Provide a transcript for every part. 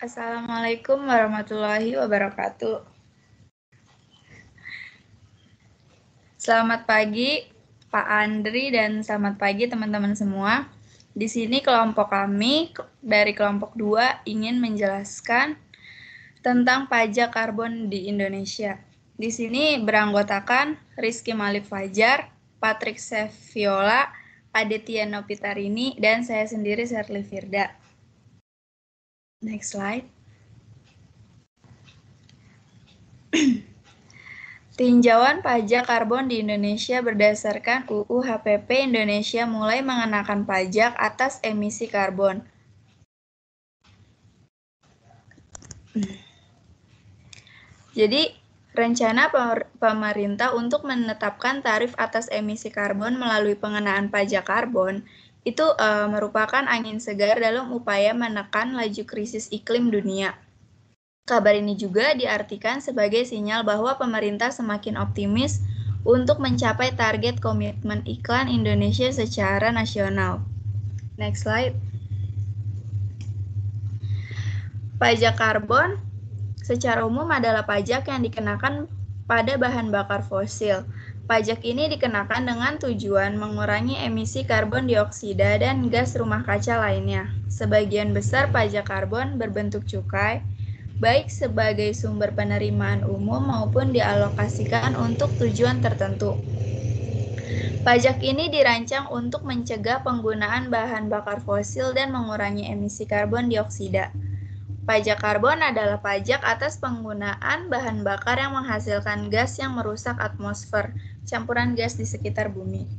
Assalamualaikum warahmatullahi wabarakatuh. Selamat pagi Pak Andri dan selamat pagi teman-teman semua. Di sini kelompok kami dari kelompok 2 ingin menjelaskan tentang pajak karbon di Indonesia. Di sini beranggotakan Rizky Malik Fajar, Patrick Seviola, Aditya Nopitarini, dan saya sendiri Serli Firda. Next slide. Tinjauan pajak karbon di Indonesia berdasarkan UU HPP Indonesia mulai mengenakan pajak atas emisi karbon. Jadi, rencana pemerintah untuk menetapkan tarif atas emisi karbon melalui pengenaan pajak karbon itu merupakan angin segar dalam upaya menekan laju krisis iklim dunia. Kabar ini juga diartikan sebagai sinyal bahwa pemerintah semakin optimis untuk mencapai target komitmen iklan Indonesia secara nasional. Next slide. Pajak karbon secara umum adalah pajak yang dikenakan pada bahan bakar fosil. Pajak ini dikenakan dengan tujuan mengurangi emisi karbon dioksida dan gas rumah kaca lainnya. Sebagian besar pajak karbon berbentuk cukai, baik sebagai sumber penerimaan umum maupun dialokasikan untuk tujuan tertentu. Pajak ini dirancang untuk mencegah penggunaan bahan bakar fosil dan mengurangi emisi karbon dioksida. Pajak karbon adalah pajak atas penggunaan bahan bakar yang menghasilkan gas yang merusak atmosfer, campuran gas di sekitar bumi.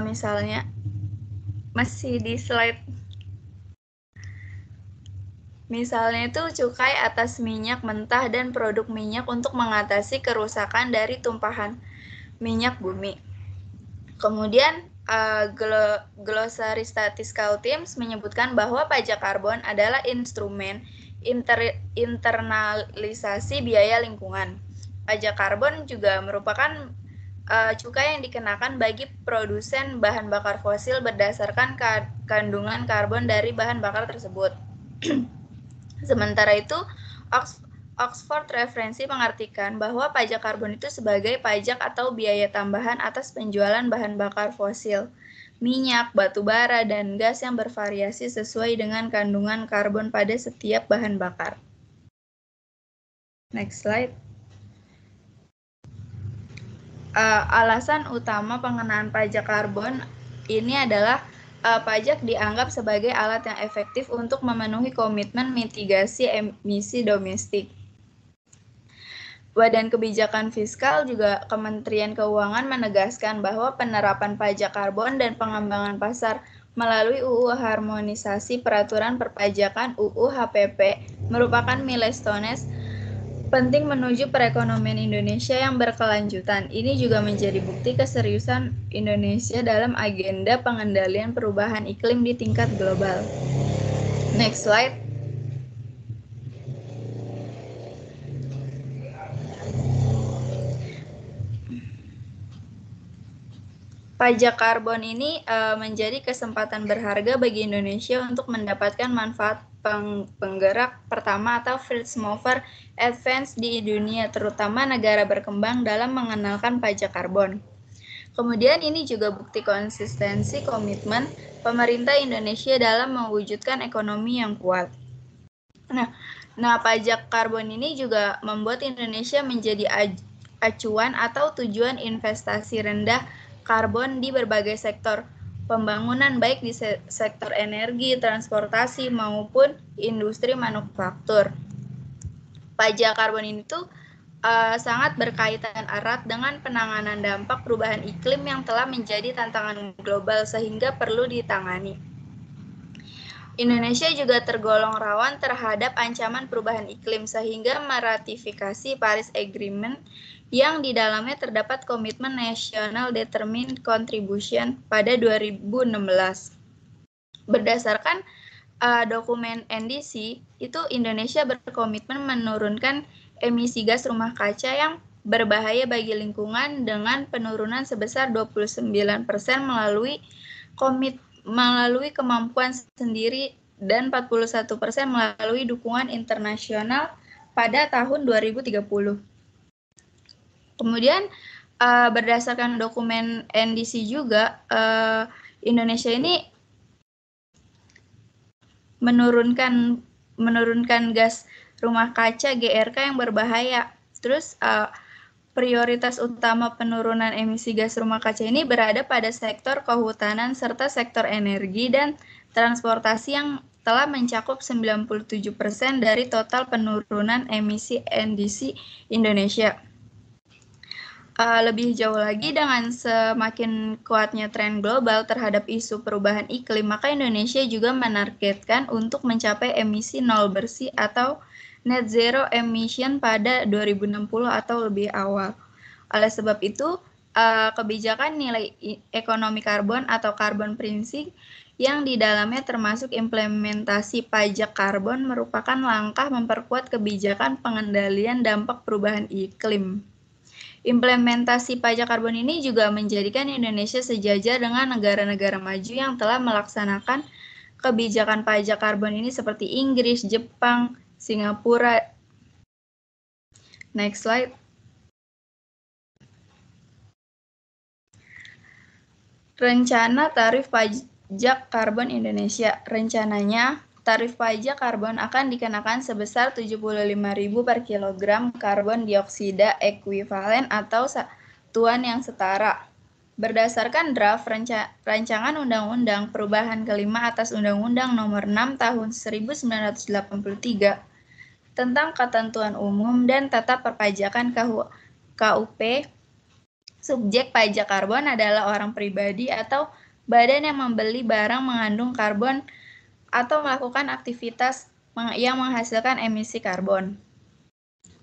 Misalnya, masih di slide. Misalnya itu cukai atas minyak mentah dan produk minyak untuk mengatasi kerusakan dari tumpahan minyak bumi. Kemudian, Glossary Statistical Teams menyebutkan bahwa pajak karbon adalah instrumen internalisasi biaya lingkungan. Pajak karbon juga merupakan cukai yang dikenakan bagi produsen bahan bakar fosil berdasarkan kandungan karbon dari bahan bakar tersebut. Sementara itu, Oxford Referensi mengartikan bahwa pajak karbon itu sebagai pajak atau biaya tambahan atas penjualan bahan bakar fosil, minyak, batu bara, dan gas yang bervariasi sesuai dengan kandungan karbon pada setiap bahan bakar. Next slide. Alasan utama pengenaan pajak karbon ini adalah pajak dianggap sebagai alat yang efektif untuk memenuhi komitmen mitigasi emisi domestik. Badan Kebijakan Fiskal juga Kementerian Keuangan menegaskan bahwa penerapan pajak karbon dan pengembangan pasar melalui UU Harmonisasi Peraturan Perpajakan UU HPP merupakan milestones penting menuju perekonomian Indonesia yang berkelanjutan. Ini juga menjadi bukti keseriusan Indonesia dalam agenda pengendalian perubahan iklim di tingkat global. Next slide. Pajak karbon ini menjadi kesempatan berharga bagi Indonesia untuk mendapatkan manfaat penggerak pertama atau first mover advance di dunia, terutama negara berkembang dalam mengenalkan pajak karbon. Kemudian ini juga bukti konsistensi komitmen pemerintah Indonesia dalam mewujudkan ekonomi yang kuat. Nah, pajak karbon ini juga membuat Indonesia menjadi acuan atau tujuan investasi rendah karbon di berbagai sektor pembangunan, baik di sektor energi, transportasi, maupun industri manufaktur. Pajak karbon ini tuh sangat berkaitan erat dengan penanganan dampak perubahan iklim yang telah menjadi tantangan global sehingga perlu ditangani. Indonesia juga tergolong rawan terhadap ancaman perubahan iklim sehingga meratifikasi Paris Agreement yang di dalamnya terdapat komitmen National Determined Contribution pada 2016. Berdasarkan dokumen NDC, itu Indonesia berkomitmen menurunkan emisi gas rumah kaca yang berbahaya bagi lingkungan dengan penurunan sebesar 29% melalui kemampuan sendiri dan 41% melalui dukungan internasional pada tahun 2030. Kemudian berdasarkan dokumen NDC juga, Indonesia ini menurunkan gas rumah kaca GRK yang berbahaya. Terus prioritas utama penurunan emisi gas rumah kaca ini berada pada sektor kehutanan serta sektor energi dan transportasi yang telah mencakup 97% dari total penurunan emisi NDC Indonesia. Lebih jauh lagi, dengan semakin kuatnya tren global terhadap isu perubahan iklim, maka Indonesia juga menargetkan untuk mencapai emisi nol bersih atau net zero emission pada 2060 atau lebih awal. Oleh sebab itu, kebijakan nilai ekonomi karbon atau carbon pricing yang di dalamnya termasuk implementasi pajak karbon merupakan langkah memperkuat kebijakan pengendalian dampak perubahan iklim. Implementasi pajak karbon ini juga menjadikan Indonesia sejajar dengan negara-negara maju yang telah melaksanakan kebijakan pajak karbon ini seperti Inggris, Jepang, Singapura. Next slide. Rencana tarif pajak karbon Indonesia. Rencananya, tarif pajak karbon akan dikenakan sebesar 75.000 per kilogram karbon dioksida ekuivalen atau satuan yang setara. Berdasarkan draft rancangan Undang-Undang Perubahan kelima atas Undang-Undang Nomor 6 Tahun 1983 tentang Ketentuan Umum dan Tata Perpajakan KUP, subjek pajak karbon adalah orang pribadi atau badan yang membeli barang mengandung karbon atau melakukan aktivitas yang menghasilkan emisi karbon.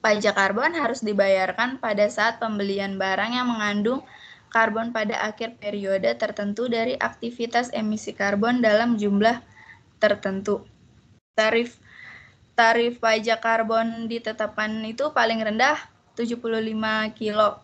Pajak karbon harus dibayarkan pada saat pembelian barang yang mengandung karbon pada akhir periode tertentu dari aktivitas emisi karbon dalam jumlah tertentu. Tarif pajak karbon ditetapkan itu paling rendah 75 kilo.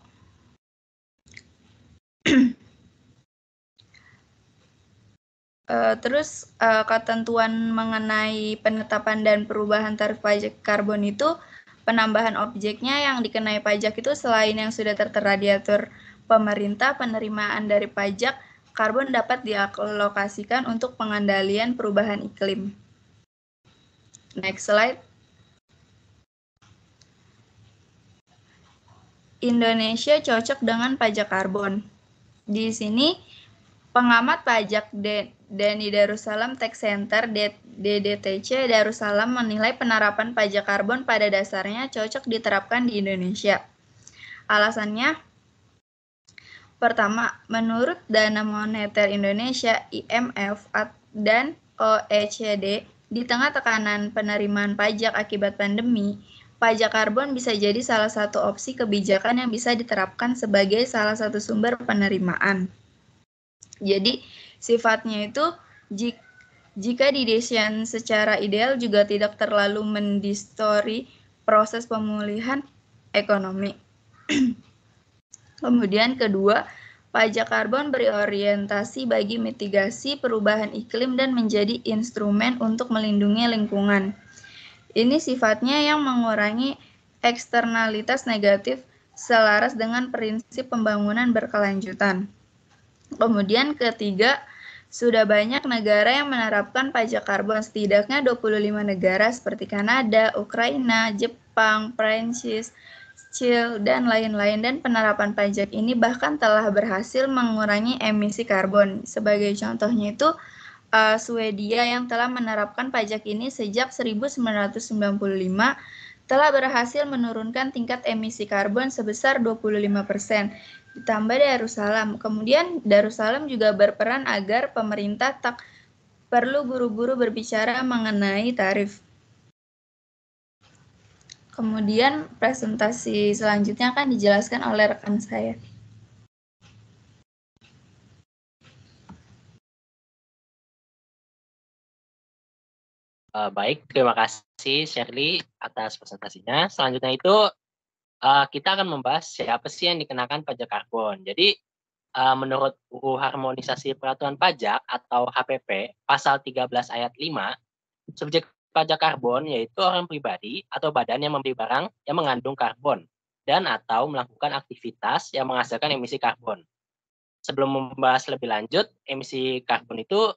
Terus ketentuan mengenai penetapan dan perubahan tarif pajak karbon itu, penambahan objeknya yang dikenai pajak itu selain yang sudah tertera diatur pemerintah, penerimaan dari pajak karbon dapat dialokasikan untuk pengendalian perubahan iklim. Next slide. Indonesia cocok dengan pajak karbon. Di sini pengamat pajak Dhani Darussalam Tax Center DDTC Darussalam menilai penerapan pajak karbon pada dasarnya cocok diterapkan di Indonesia. Alasannya, pertama, menurut Dana Moneter Indonesia IMF dan OECD, di tengah tekanan penerimaan pajak akibat pandemi, pajak karbon bisa jadi salah satu opsi kebijakan yang bisa diterapkan sebagai salah satu sumber penerimaan. Jadi, sifatnya itu jika didesain secara ideal juga tidak terlalu mendistori proses pemulihan ekonomi. Kemudian kedua, pajak karbon berorientasi bagi mitigasi perubahan iklim dan menjadi instrumen untuk melindungi lingkungan. Ini sifatnya yang mengurangi eksternalitas negatif selaras dengan prinsip pembangunan berkelanjutan. Kemudian ketiga, sudah banyak negara yang menerapkan pajak karbon, setidaknya 25 negara seperti Kanada, Ukraina, Jepang, Prancis, Chile, dan lain-lain. Dan penerapan pajak ini bahkan telah berhasil mengurangi emisi karbon. Sebagai contohnya itu, Swedia yang telah menerapkan pajak ini sejak 1995 telah berhasil menurunkan tingkat emisi karbon sebesar 25%. Ditambah Darussalam. Kemudian Darussalam juga berperan agar pemerintah tak perlu buru-buru berbicara mengenai tarif. Kemudian presentasi selanjutnya akan dijelaskan oleh rekan saya. Baik, terima kasih Shirley atas presentasinya. Selanjutnya itu kita akan membahas siapa sih yang dikenakan pajak karbon. Jadi menurut UU Harmonisasi Peraturan Pajak atau HPP pasal 13 ayat 5, Subjek pajak karbon yaitu orang pribadi atau badan yang membeli barang yang mengandung karbon dan atau melakukan aktivitas yang menghasilkan emisi karbon. Sebelum membahas lebih lanjut, emisi karbon itu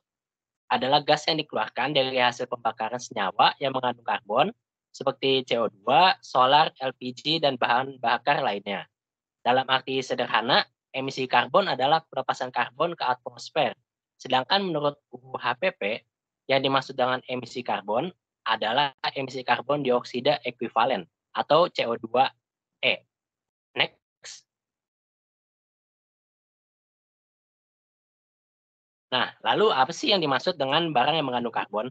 adalah gas yang dikeluarkan dari hasil pembakaran senyawa yang mengandung karbon seperti CO2, solar, LPG, dan bahan bakar lainnya. Dalam arti sederhana, emisi karbon adalah pelepasan karbon ke atmosfer. Sedangkan menurut UU HPP, yang dimaksud dengan emisi karbon adalah emisi karbon dioksida ekuivalen atau CO2e. Next. Nah, lalu apa sih yang dimaksud dengan barang yang mengandung karbon?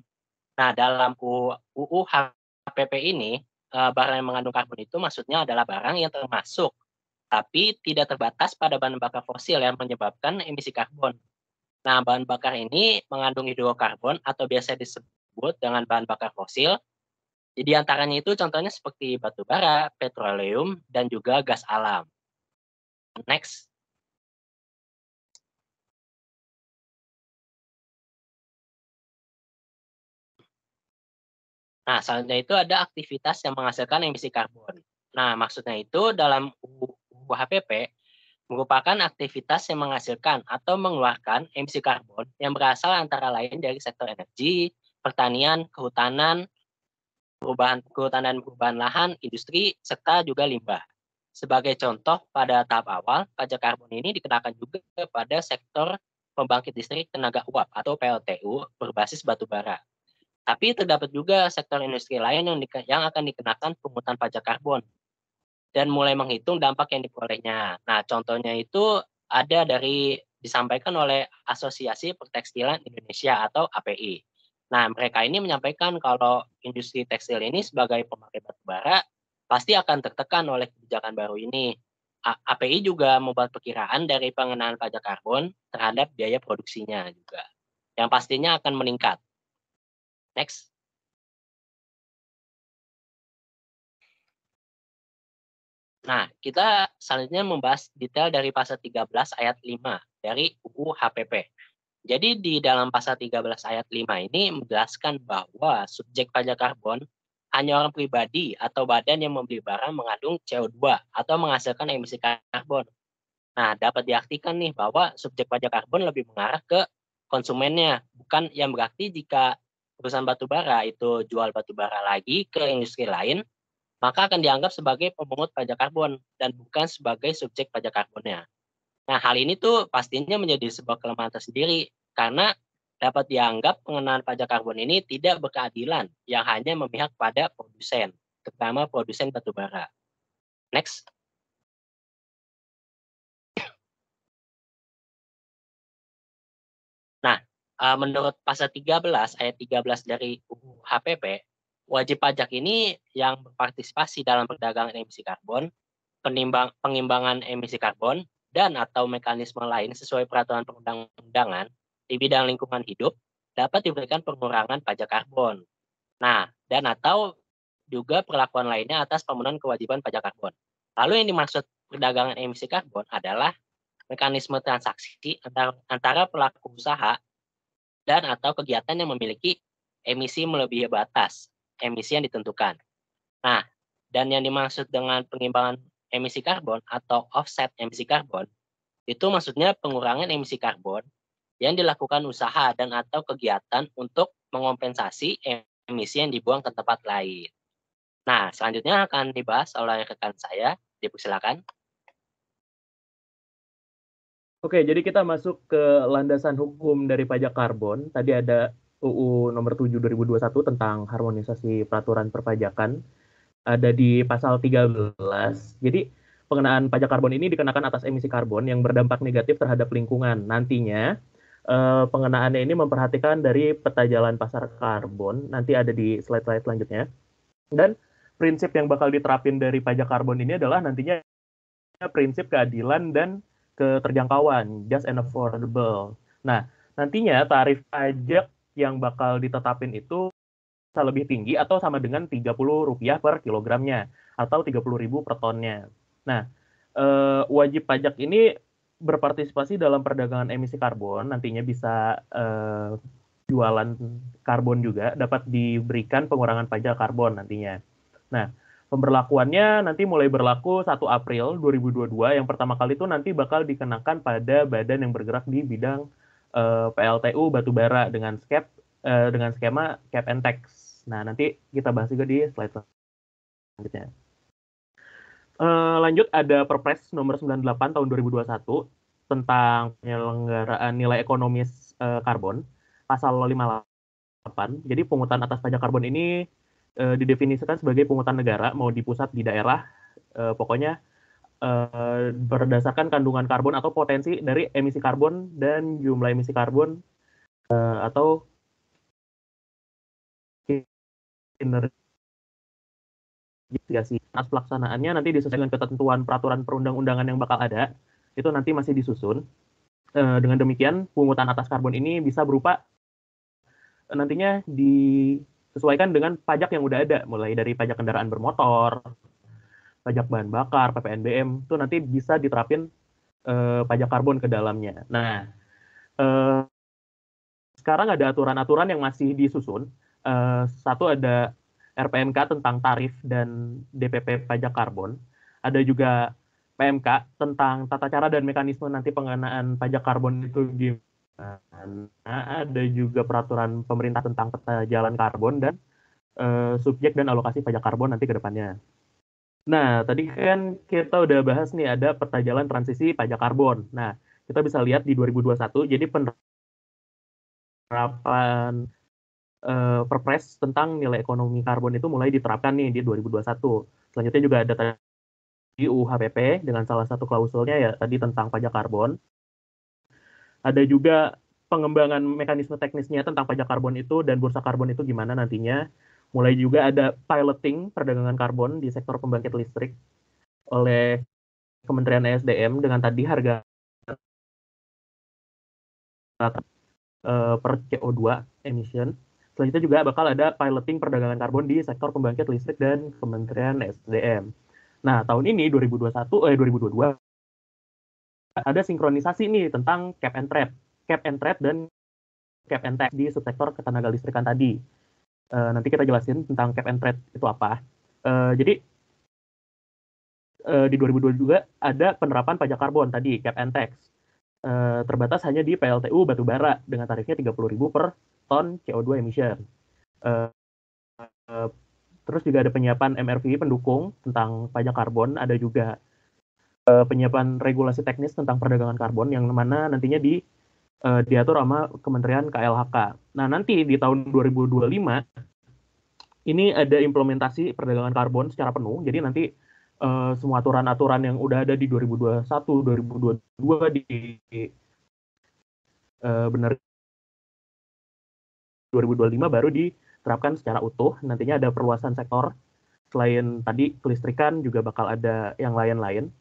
Nah, dalam UU HPP ini, barang yang mengandung karbon itu maksudnya adalah barang yang termasuk, tapi tidak terbatas pada bahan bakar fosil yang menyebabkan emisi karbon. Nah, bahan bakar ini mengandung hidrokarbon atau biasa disebut dengan bahan bakar fosil. Di antaranya itu contohnya seperti batu bara, petroleum, dan juga gas alam. Next. Nah, selanjutnya itu ada aktivitas yang menghasilkan emisi karbon. Nah, maksudnya itu dalam UU HPP merupakan aktivitas yang menghasilkan atau mengeluarkan emisi karbon yang berasal antara lain dari sektor energi, pertanian, kehutanan, perubahan lahan, industri, serta juga limbah. Sebagai contoh, pada tahap awal, pajak karbon ini dikenakan juga pada sektor pembangkit listrik tenaga uap atau PLTU berbasis batu bara. Tapi terdapat juga sektor industri lain yang akan dikenakan pungutan pajak karbon dan mulai menghitung dampak yang diperolehnya. Nah, contohnya itu ada disampaikan oleh Asosiasi Pertekstilan Indonesia atau API. Nah, mereka ini menyampaikan kalau industri tekstil ini sebagai pemakai batu bara pasti akan tertekan oleh kebijakan baru ini. API juga membuat perkiraan dari pengenaan pajak karbon terhadap biaya produksinya juga, yang pastinya akan meningkat. Next. Nah, kita selanjutnya membahas detail dari pasal 13 ayat 5 dari UU HPP. Jadi di dalam pasal 13 ayat 5 ini menjelaskan bahwa subjek pajak karbon hanya orang pribadi atau badan yang membeli barang mengandung CO2 atau menghasilkan emisi karbon. Nah, dapat diartikan nih bahwa subjek pajak karbon lebih mengarah ke konsumennya, bukan yang berarti jika perusahaan batubara itu jual batubara lagi ke industri lain, maka akan dianggap sebagai pemungut pajak karbon dan bukan sebagai subjek pajak karbonnya. Nah, hal ini tuh pastinya menjadi sebuah kelemahan tersendiri karena dapat dianggap pengenaan pajak karbon ini tidak berkeadilan yang hanya memihak pada produsen, terutama produsen batubara. Next. Nah, menurut pasal 13 ayat 13 dari UU HPP, wajib pajak ini yang berpartisipasi dalam perdagangan emisi karbon, pengimbangan emisi karbon, dan atau mekanisme lain sesuai peraturan perundang-undangan di bidang lingkungan hidup dapat diberikan pengurangan pajak karbon. Nah, dan atau juga perlakuan lainnya atas pemenuhan kewajiban pajak karbon. Lalu yang dimaksud perdagangan emisi karbon adalah mekanisme transaksi antara pelaku usaha dan atau kegiatan yang memiliki emisi melebihi batas emisi yang ditentukan. Nah, dan yang dimaksud dengan pengimbangan emisi karbon atau offset emisi karbon, itu maksudnya pengurangan emisi karbon yang dilakukan usaha dan atau kegiatan untuk mengompensasi emisi yang dibuang ke tempat lain. Nah, selanjutnya akan dibahas oleh rekan saya. Dipersilakan. Oke, jadi kita masuk ke landasan hukum dari pajak karbon. Tadi ada UU nomor 7 2021 tentang harmonisasi peraturan perpajakan. Ada di pasal 13. Jadi pengenaan pajak karbon ini dikenakan atas emisi karbon yang berdampak negatif terhadap lingkungan. Nantinya pengenaannya ini memperhatikan dari peta jalan pasar karbon. Nanti ada di slide-slide selanjutnya. Dan prinsip yang bakal diterapin dari pajak karbon ini adalah nantinya prinsip keadilan dan keterjangkauan, just and affordable. Nah, nantinya tarif pajak yang bakal ditetapin itu bisa lebih tinggi atau sama dengan Rp30 per kilogramnya atau Rp30.000 per tonnya. Nah, wajib pajak ini berpartisipasi dalam perdagangan emisi karbon nantinya bisa jualan karbon juga dapat diberikan pengurangan pajak karbon nantinya. Nah, pemberlakuannya nanti mulai berlaku 1 April 2022. Yang pertama kali itu nanti bakal dikenakan pada badan yang bergerak di bidang PLTU batubara dengan skema cap and tax. Nah, nanti kita bahas juga di slide selanjutnya. Lanjut ada Perpres nomor 98 tahun 2021 tentang penyelenggaraan nilai ekonomis karbon, pasal 58. Jadi pungutan atas pajak karbon ini didefinisikan sebagai pungutan negara, mau di pusat, di daerah, pokoknya berdasarkan kandungan karbon atau potensi dari emisi karbon dan jumlah emisi karbon atau kinerja. Atas pelaksanaannya nanti disesuaikan dengan ketentuan peraturan perundang-undangan yang bakal ada, itu nanti masih disusun. Dengan demikian, pungutan atas karbon ini bisa berupa nantinya disesuaikan dengan pajak yang udah ada, mulai dari pajak kendaraan bermotor, pajak bahan bakar, PPNBM, itu nanti bisa diterapin pajak karbon ke dalamnya. Nah, sekarang ada aturan-aturan yang masih disusun. Satu ada RPMK tentang tarif dan DPP pajak karbon. Ada juga PMK tentang tata cara dan mekanisme nanti pengenaan pajak karbon itu gimana. Ada juga peraturan pemerintah tentang peta jalan karbon dan subjek dan alokasi pajak karbon nanti ke depannya. Nah, tadi kan kita udah bahas nih ada peta jalan transisi pajak karbon. Nah, kita bisa lihat di 2021, jadi penerapan Perpres tentang nilai ekonomi karbon itu mulai diterapkan nih di 2021. Selanjutnya juga ada di UU HPP dengan salah satu klausulnya ya tadi tentang pajak karbon. Ada juga pengembangan mekanisme teknisnya tentang pajak karbon itu dan bursa karbon itu gimana nantinya. Mulai juga ada piloting perdagangan karbon di sektor pembangkit listrik oleh Kementerian ESDM dengan tadi harga per CO2 emission. Selanjutnya juga bakal ada piloting perdagangan karbon di sektor pembangkit listrik dan Kementerian ESDM. Nah, tahun ini 2022 ada sinkronisasi nih tentang cap and trade dan cap and tax di subsektor ketenaga listrikan tadi. Nanti kita jelasin tentang cap and trade itu apa. Jadi di 2022 juga ada penerapan pajak karbon tadi, cap and tax. Terbatas hanya di PLTU batubara dengan tarifnya 30.000 per ton CO2 emission. Terus juga ada penyiapan MRV pendukung tentang pajak karbon, ada juga penyiapan regulasi teknis tentang perdagangan karbon yang mana nantinya diatur sama Kementerian KLHK. Nah, nanti di tahun 2025 ini ada implementasi perdagangan karbon secara penuh. Jadi nanti semua aturan-aturan yang udah ada di 2021, 2022 benar 2025 baru diterapkan secara utuh. Nantinya ada perluasan sektor. Selain tadi kelistrikan juga bakal ada yang lain-lain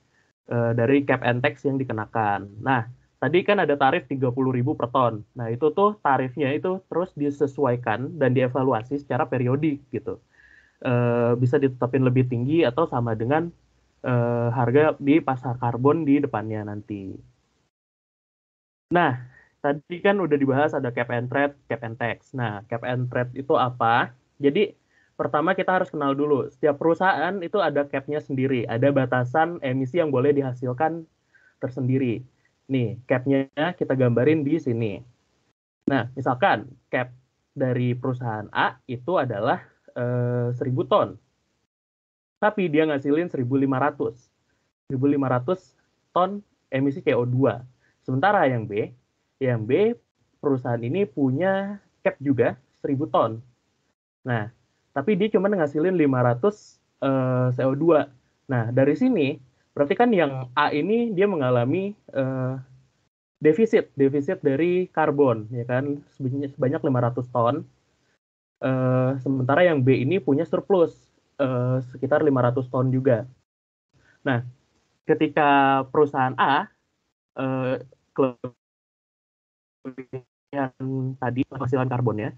dari cap and tax yang dikenakan. Nah, tadi kan ada tarif 30.000 per ton. Nah, itu tuh tarifnya itu terus disesuaikan dan dievaluasi secara periodik gitu. Bisa ditetapin lebih tinggi atau sama dengan harga di pasar karbon di depannya nanti. Nah, tadi kan udah dibahas ada cap and trade, cap and tax. Nah, cap and trade itu apa? Jadi, pertama kita harus kenal dulu. Setiap perusahaan itu ada cap-nya sendiri. Ada batasan emisi yang boleh dihasilkan tersendiri. Nih, cap-nya kita gambarin di sini. Nah, misalkan cap dari perusahaan A itu adalah 1.000 ton. Tapi dia ngasilin 1.500 ton emisi CO2. Sementara yang B perusahaan ini punya cap juga 1.000 ton. Nah, tapi dia cuma ngasilin 500 CO2. Nah, dari sini berarti kan yang A ini dia mengalami defisit dari karbon, ya kan, sebanyak 500 ton. Sementara yang B ini punya surplus sekitar 500 ton juga. Nah, ketika perusahaan A kelebihan karbonnya,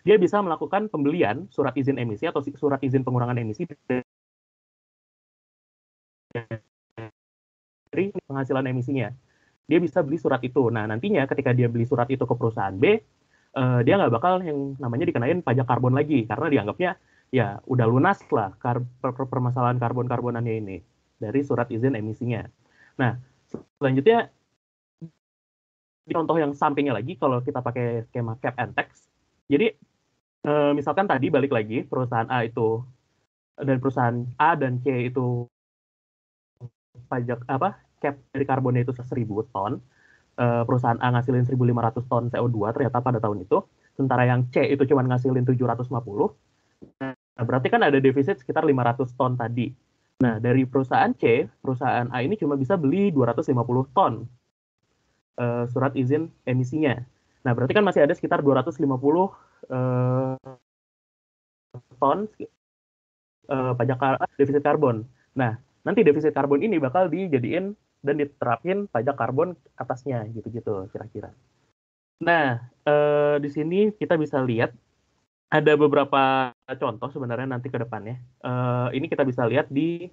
dia bisa melakukan pembelian surat izin emisi atau surat izin pengurangan emisi dari penghasilan emisinya. Dia bisa beli surat itu. Nah, nantinya ketika dia beli surat itu ke perusahaan B, dia nggak bakal yang namanya dikenain pajak karbon lagi karena dianggapnya ya udah lunas lah permasalahan karbonannya ini dari surat izin emisinya. Nah, selanjutnya contoh yang sampingnya lagi kalau kita pakai skema cap and tax. Jadi misalkan tadi balik lagi perusahaan A itu dan perusahaan A dan C itu pajak cap dari karbonnya itu 1.000 ton, perusahaan A ngasilin 1.500 ton CO2 ternyata pada tahun itu, sementara yang C itu cuma ngasilin 750. Nah, berarti kan ada defisit sekitar 500 ton tadi. Nah, dari perusahaan C, perusahaan A ini cuma bisa beli 250 ton surat izin emisinya. Nah, berarti kan masih ada sekitar 250 ton pajak defisit karbon. Nah, nanti defisit karbon ini bakal dijadiin dan diterapin pajak karbon atasnya, gitu-gitu kira-kira. Nah, di sini kita bisa lihat ada beberapa contoh sebenarnya nanti ke depannya. Ini kita bisa lihat di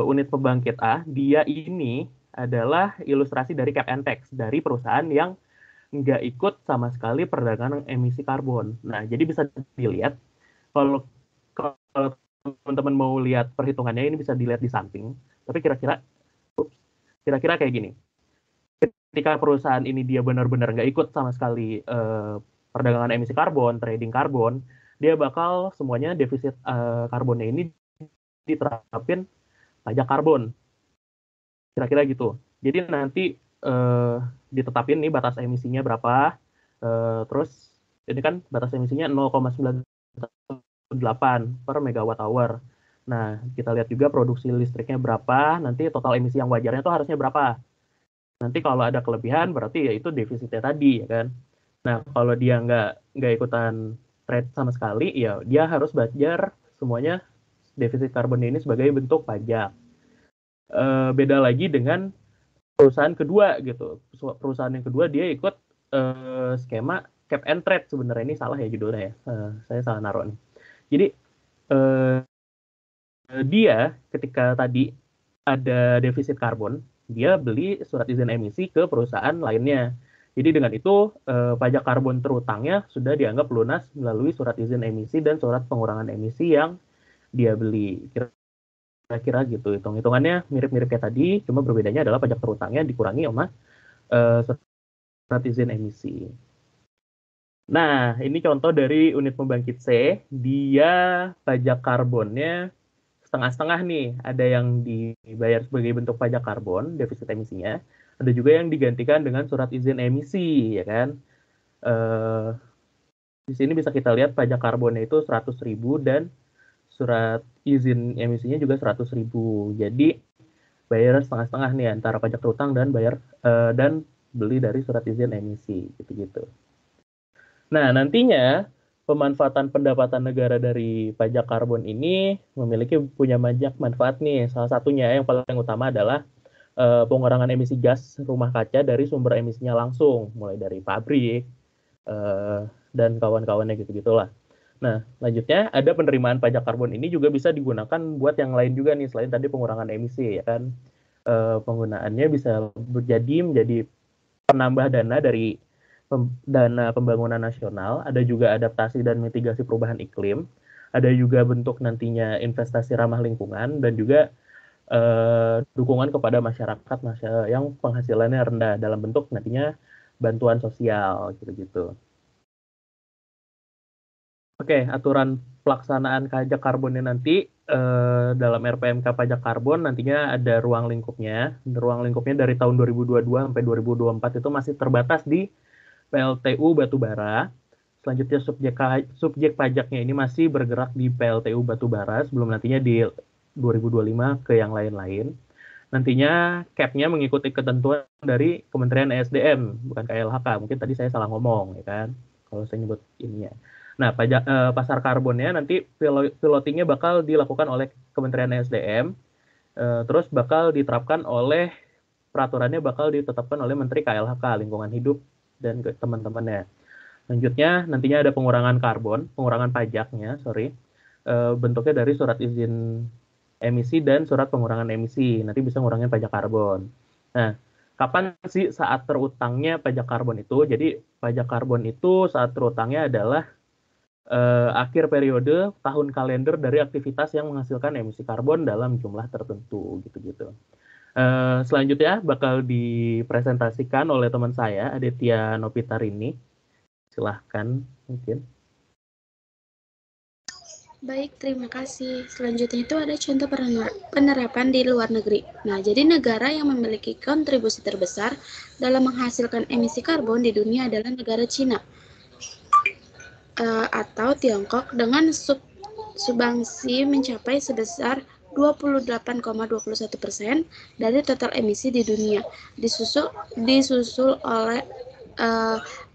unit pembangkit A, dia ini adalah ilustrasi dari cap and tax, dari perusahaan yang nggak ikut sama sekali perdagangan emisi karbon. Nah, jadi bisa dilihat, kalau teman-teman mau lihat perhitungannya, ini bisa dilihat di samping. Tapi kira-kira kayak gini. Ketika perusahaan ini dia benar-benar nggak ikut sama sekali perdagangan emisi karbon, trading karbon, dia bakal semuanya defisit karbonnya ini diterapin pajak karbon. Kira-kira gitu. Jadi nanti ditetapin nih batas emisinya berapa, terus ini kan batas emisinya 0,98 per megawatt hour. Nah, kita lihat juga produksi listriknya berapa, nanti total emisi yang wajarnya itu harusnya berapa. Nanti kalau ada kelebihan berarti ya itu defisitnya tadi, ya kan. Nah, kalau dia nggak ikutan trade sama sekali, ya dia harus bayar semuanya defisit karbon ini sebagai bentuk pajak. Beda lagi dengan perusahaan kedua gitu. Perusahaan yang kedua dia ikut skema cap and trade, sebenarnya ini salah ya judulnya ya. Saya salah naruh nih. Jadi dia ketika tadi ada defisit karbon, dia beli surat izin emisi ke perusahaan lainnya. Jadi dengan itu pajak karbon terutangnya sudah dianggap lunas melalui surat izin emisi dan surat pengurangan emisi yang dia beli. Kira-kira gitu. Hitung-hitungannya mirip-mirip kayak tadi, cuma berbedanya adalah pajak terutangnya dikurangi sama surat izin emisi. Nah, ini contoh dari unit pembangkit C. Dia pajak karbonnya setengah-setengah nih. Ada yang dibayar sebagai bentuk pajak karbon, defisit emisinya. Ada juga yang digantikan dengan surat izin emisi, ya kan? Di sini bisa kita lihat pajak karbonnya itu 100.000 dan surat izin emisinya juga 100.000. Jadi bayar setengah-setengah nih antara pajak terutang dan dan beli dari surat izin emisi, gitu-gitu. Nah, nantinya pemanfaatan pendapatan negara dari pajak karbon ini punya banyak manfaat nih. Salah satunya yang paling utama adalah pengurangan emisi gas rumah kaca dari sumber emisinya langsung, mulai dari pabrik dan kawan-kawannya gitu-gitulah. Nah, lanjutnya ada penerimaan pajak karbon ini juga bisa digunakan buat yang lain juga nih, selain tadi pengurangan emisi, ya kan. Penggunaannya bisa menjadi penambah dana dari dana pembangunan nasional, ada juga adaptasi dan mitigasi perubahan iklim, ada juga bentuk nantinya investasi ramah lingkungan, dan juga dukungan kepada masyarakat yang penghasilannya rendah dalam bentuk nantinya bantuan sosial, gitu-gitu. Oke, aturan pelaksanaan pajak karbonnya nanti dalam RPMK pajak karbon nantinya ada ruang lingkupnya. Ruang lingkupnya dari tahun 2022 sampai 2024 itu masih terbatas di PLTU Batubara. Selanjutnya subjek pajaknya ini masih bergerak di PLTU Batubara sebelum nantinya di 2025 ke yang lain-lain. Nantinya cap-nya mengikuti ketentuan dari Kementerian ESDM, bukan KLHK. Mungkin tadi saya salah ngomong, ya kan, kalau saya nyebut ininya. Nah, pasar karbonnya nanti pilotingnya bakal dilakukan oleh Kementerian ESDM, terus bakal diterapkan oleh peraturannya bakal ditetapkan oleh Menteri KLHK, Lingkungan Hidup, dan teman-temannya. Lanjutnya, nantinya ada pengurangan pajaknya, bentuknya dari surat izin emisi dan surat pengurangan emisi. Nanti bisa ngurangin pajak karbon. Nah, kapan sih saat terutangnya pajak karbon itu? Jadi pajak karbon itu saat terutangnya adalah akhir periode tahun kalender dari aktivitas yang menghasilkan emisi karbon dalam jumlah tertentu gitu-gitu. Selanjutnya bakal dipresentasikan oleh teman saya Aditya Nopitarini. Silahkan mungkin. Baik, terima kasih. Selanjutnya itu ada contoh penerapan di luar negeri. Nah, jadi negara yang memiliki kontribusi terbesar dalam menghasilkan emisi karbon di dunia adalah negara Cina atau Tiongkok dengan sumbangsi mencapai sebesar 28,21% dari total emisi di dunia, disusul oleh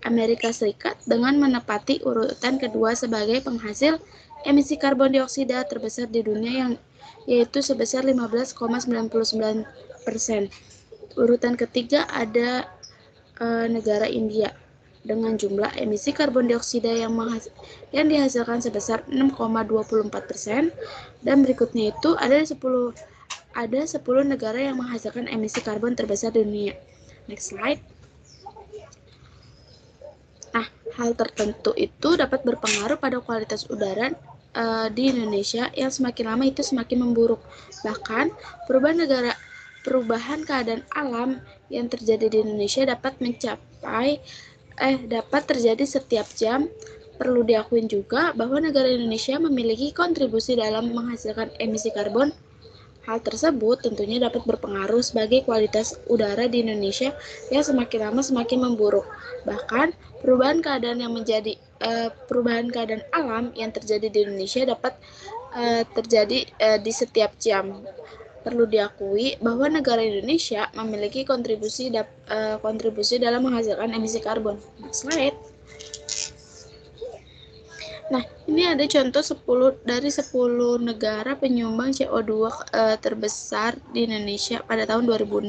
Amerika Serikat dengan menepati urutan kedua sebagai penghasil emisi karbon dioksida terbesar di dunia yaitu sebesar 15,99%. Urutan ketiga ada negara India dengan jumlah emisi karbon dioksida yang dihasilkan sebesar 6,24%, dan berikutnya itu ada 10 negara yang menghasilkan emisi karbon terbesar di dunia. Next slide. Nah, hal tertentu itu dapat berpengaruh pada kualitas udara di Indonesia yang semakin lama itu semakin memburuk. Bahkan perubahan keadaan alam yang terjadi di Indonesia dapat terjadi setiap jam. Perlu diakui juga bahwa negara Indonesia memiliki kontribusi dalam menghasilkan emisi karbon. Hal tersebut tentunya dapat berpengaruh sebagai kualitas udara di Indonesia yang semakin lama semakin memburuk. Bahkan perubahan keadaan alam yang terjadi di Indonesia dapat terjadi di setiap jam. Perlu diakui bahwa negara Indonesia memiliki kontribusi dalam menghasilkan emisi karbon. Next slide. Nah, ini ada contoh 10 negara penyumbang CO2 terbesar di Indonesia pada tahun 2016.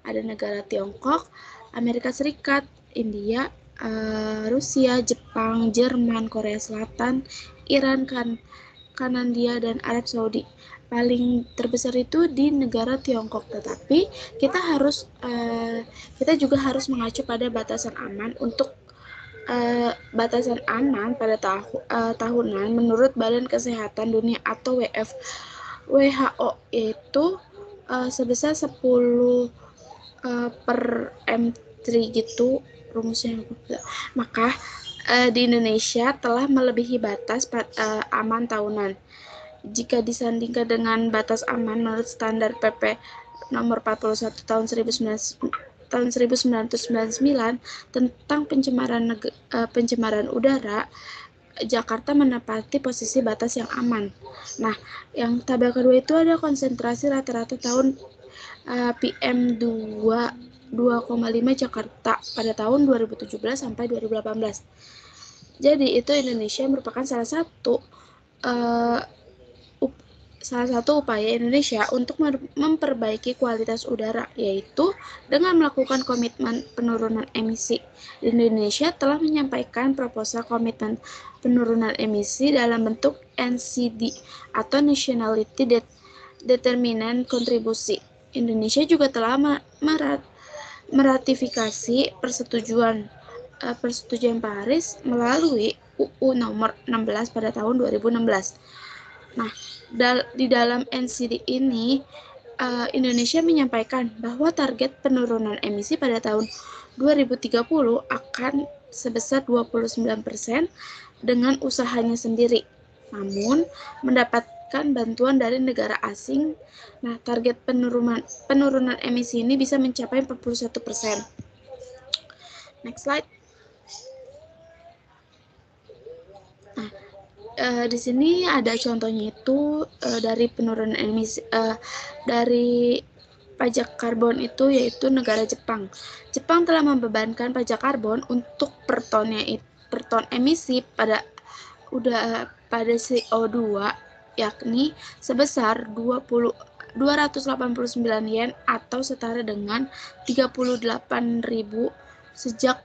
Ada negara Tiongkok, Amerika Serikat, India, Rusia, Jepang, Jerman, Korea Selatan, Iran, Kanada, dan Arab Saudi. Paling terbesar itu di negara Tiongkok, tetapi kita juga harus mengacu pada batasan aman pada tahunan menurut Badan Kesehatan Dunia atau WHO, yaitu sebesar 10 per M3 gitu rumusnya. Maka di Indonesia telah melebihi batas aman tahunan. Jika disandingkan dengan batas aman menurut standar PP nomor 41 tahun 1999 tentang pencemaran udara, Jakarta menempati posisi batas yang aman. Nah, yang tabel kedua itu ada konsentrasi rata-rata tahun PM 2,5 Jakarta pada tahun 2017 sampai 2018. Jadi itu Indonesia merupakan salah satu upaya Indonesia untuk memperbaiki kualitas udara, yaitu dengan melakukan komitmen penurunan emisi. Indonesia telah menyampaikan proposal komitmen penurunan emisi dalam bentuk NCD atau Nationality Determinant Contribution. Indonesia juga telah meratifikasi persetujuan Paris melalui UU nomor 16 pada tahun 2016. Nah, di dalam NCD ini, Indonesia menyampaikan bahwa target penurunan emisi pada tahun 2030 akan sebesar 29% dengan usahanya sendiri, namun mendapatkan bantuan dari negara asing. Nah, target penurunan emisi ini bisa mencapai 41%. Next slide. Di sini ada contohnya itu dari penurunan emisi dari pajak karbon itu, yaitu negara Jepang. Jepang telah membebankan pajak karbon untuk per ton emisi pada CO2 yakni sebesar 289 yen atau setara dengan 38.000 sejak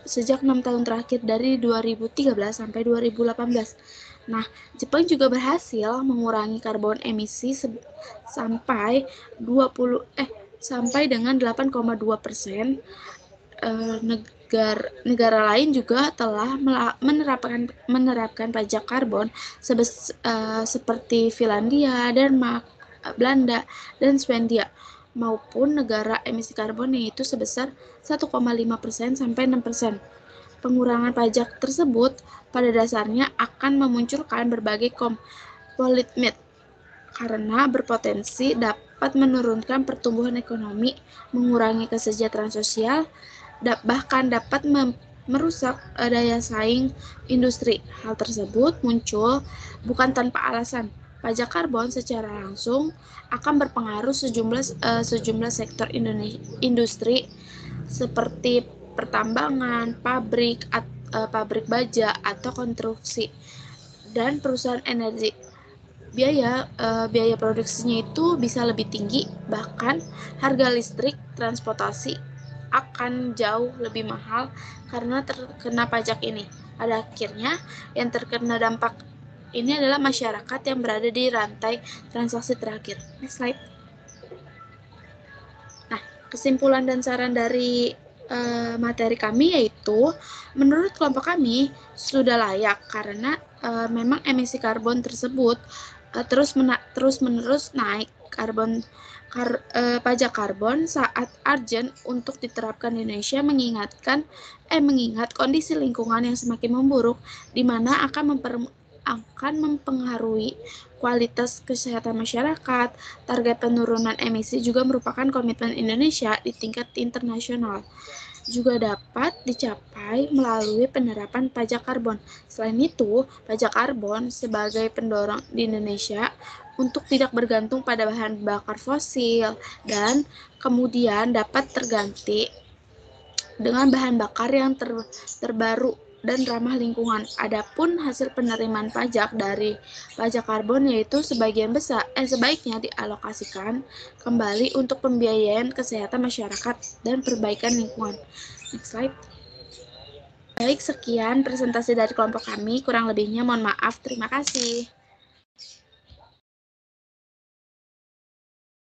sejak 6 tahun terakhir dari 2013 sampai 2018. Nah, Jepang juga berhasil mengurangi karbon emisi sampai dengan 8,2%. Negara lain juga telah menerapkan pajak karbon seperti Finlandia, Denmark, Belanda, dan Swedia, maupun negara emisi karbon yaitu sebesar 1,5% sampai 6%. Pengurangan pajak tersebut pada dasarnya akan memunculkan berbagai komitmen karena berpotensi dapat menurunkan pertumbuhan ekonomi, mengurangi kesejahteraan sosial, bahkan dapat merusak daya saing industri. Hal tersebut muncul bukan tanpa alasan. Pajak karbon secara langsung akan berpengaruh sejumlah sektor industri seperti pertambangan, pabrik baja atau konstruksi, dan perusahaan energi. Biaya produksinya itu bisa lebih tinggi, bahkan harga listrik, transportasi akan jauh lebih mahal karena terkena pajak ini. Pada akhirnya, yang terkena dampak ini adalah masyarakat yang berada di rantai transaksi terakhir. Next slide. Nah, kesimpulan dan saran dari materi kami yaitu, menurut kelompok kami sudah layak karena memang emisi karbon tersebut terus-menerus naik. Pajak karbon saat urgent untuk diterapkan di Indonesia mengingat kondisi lingkungan yang semakin memburuk, di mana akan mempengaruhi kualitas kesehatan masyarakat. Target penurunan emisi juga merupakan komitmen Indonesia di tingkat internasional. Juga dapat dicapai melalui penerapan pajak karbon. Selain itu, pajak karbon sebagai pendorong di Indonesia untuk tidak bergantung pada bahan bakar fosil dan kemudian dapat terganti dengan bahan bakar yang terbaru dan ramah lingkungan. Adapun hasil penerimaan pajak dari pajak karbon yaitu sebaiknya dialokasikan kembali untuk pembiayaan kesehatan masyarakat dan perbaikan lingkungan. Next slide. Baik, sekian presentasi dari kelompok kami. Kurang lebihnya mohon maaf. Terima kasih.